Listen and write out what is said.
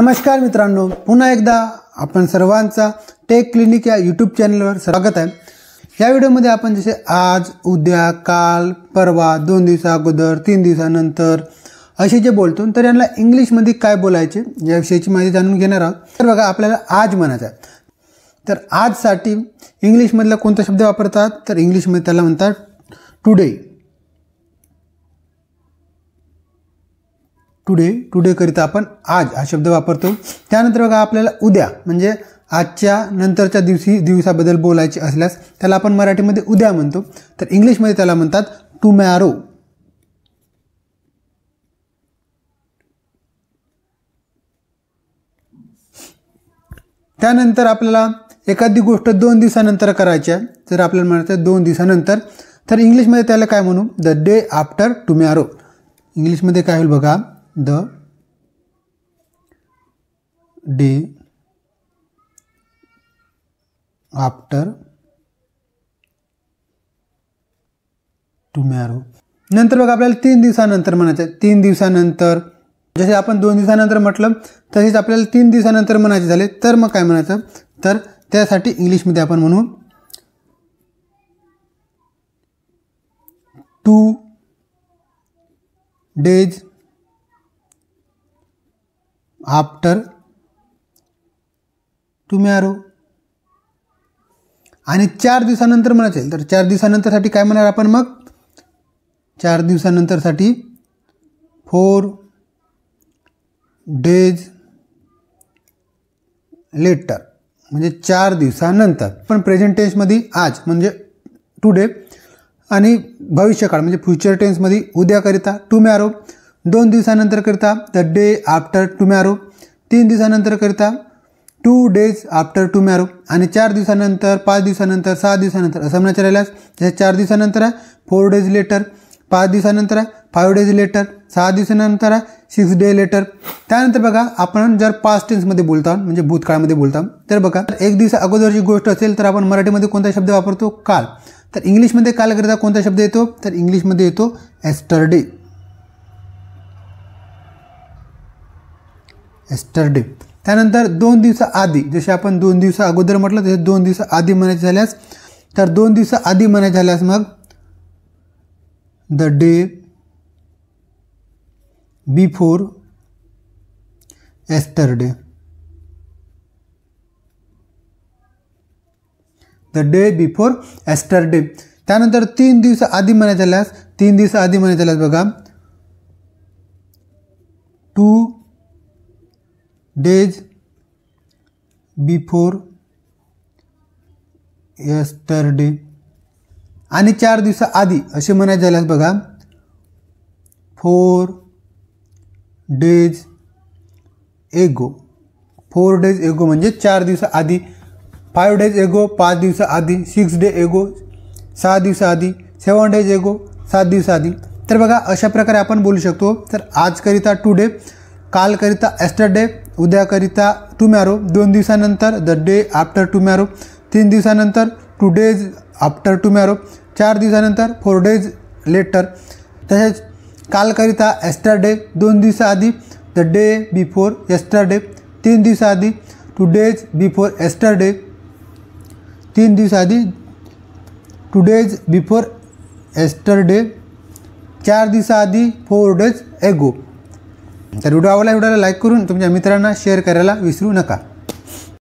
नमस्कार मित्रांनो, पुन्हा एकदा आपण सर्वांचा टेक क्लिनिक या यूट्यूब चॅनलवर स्वागत आहे। या व्हिडिओमध्ये आपण जसे आज, उद्या, काल, परवा, 2 दिवसा अगोदर, 3 दिवसानंतर असे जे बोलतो तर यांना इंग्लिशमध्ये काय बोलायचे या विषयाची माहिती जाणून घेणार आहोत। तर बघा, आपल्याला आज म्हणायचं आहे, तर आजसाठी इंग्लिशमधला कोणता शब्द वापरतात तर इंग्लिशमध्ये त्याला म्हणतात टुडे। टुडे करिता आपण आज हा शब्द वापरतो। त्यानंतर बघा, आपल्याला उद्या म्हणजे आजच्या नंतरच्या दिवसाबद्दल बोलायचे असल्यास त्याला आपण मराठीमध्ये उद्या म्हणतो, तर इंग्लिशमध्ये त्याला म्हणतात टुमॅरो। त्यानंतर आपल्याला एखादी गोष्ट 2 दिवसानंतर करायची आहे, तर आपल्याला म्हणायचं 2 दिवसानंतर, तर इंग्लिशमध्ये त्याला काय म्हणू, द डे आफ्टर टुमॅरो। इंग्लिशमध्ये काय होईल बघा, द डे आफ्टर टुमॅरो। नंतर बघा, आपल्याला 3 दिवसानंतर म्हणायचं आहे। 3 दिवसानंतर जसे आपण 2 दिवसानंतर म्हटलं तसेच आपल्याला 3 दिवसानंतर म्हणायचे झाले, तर मग काय म्हणायचं, तर त्यासाठी इंग्लिशमध्ये आपण म्हणू 2 days आफ्टर टुमॅरो। आणि 4 दिवसानंतर म्हणायचे, तर 4 दिवसानंतरसाठी काय म्हणणार आपण, मग 4 दिवसानंतरसाठी 4 days लेटर, म्हणजे 4 दिवसानंतर। पण प्रेझेंट टेन्समध्ये आज म्हणजे टुडे आणि भविष्यकाळ म्हणजे फ्युचर टेन्समध्ये उद्याकरिता टुमॅरो, 2 दिवसानंतर करता द डे आफ्टर टुमॅरो, 3 दिवसानंतर करता 2 days आफ्टर टुमॅरो, आणि 4 दिवसानंतर, 5 दिवसानंतर, 6 दिवसानंतर असं म्हणायचं राहिल्यास जसे 4 दिवसानंतर आहे 4 days लेटर, 5 दिवसानंतर आहे 5 days लेटर, 6 दिवसानंतर आहे 6 day लेटर। त्यानंतर बघा, आपण जर पास्ट टेन्समध्ये बोलतो म्हणजे भूतकाळामध्ये बोलतो, तर बघा, 1 दिवस अगोदरची गोष्ट असेल तर आपण मराठीमध्ये कोणता शब्द वापरतो, काल। तर इंग्लिशमध्ये काल करिता कोणता शब्द येतो, तर इंग्लिशमध्ये येतो एस्टरडे। एस्टरडे। त्यानंतर 2 दिवसाआधी, जसे आपण 2 दिवसा अगोदर म्हटलं तसे 2 दिवसाआधी म्हणायचे झाल्यास, तर 2 दिवसाआधी म्हणायचे झाल्यास मग the day before yesterday. The day before yesterday. त्यानंतर 3 दिवसाआधी म्हणायचे झाल्यास, 3 दिवसाआधी म्हणायचे झाल्यास बघा 2 days बिफोर एस्टरडे। आणि 4 दिवसाआधी असे म्हणायचे झाल्यास बघा 4 days एगो। 4 days एगो म्हणजे 4 दिवसाआधी, 5 days एगो 5 दिवसाआधी, 6 days एगो 6 दिवसाआधी, 7 days एगो 7 दिवसाआधी। तर बघा, अशा प्रकारे आपण बोलू शकतो। तर आजकरिता टुडे, कालकरिता एस्टरडे, उद्याकरिता टुमॅरो, 2 दिवसानंतर द डे आफ्टर टुमॅरो, 3 दिवसानंतर 2 days आफ्टर टुमॅरो, 4 दिवसानंतर 4 days लेटर। तसेच कालकरिता एस्टरडे, 2 दिवसाआधी द डे बिफोर एस्टरडे, 3 दिवसाआधी 2 days बिफोर एस्टरडे, 3 दिवसाआधी 2 days बिफोर एस्टरडे, 4 दिवसाआधी 4 days एगो। तर व्हिडिओ आवडला, व्हिडिओला लाईक करून तुमच्या मित्रांना शेअर करायला विसरू नका।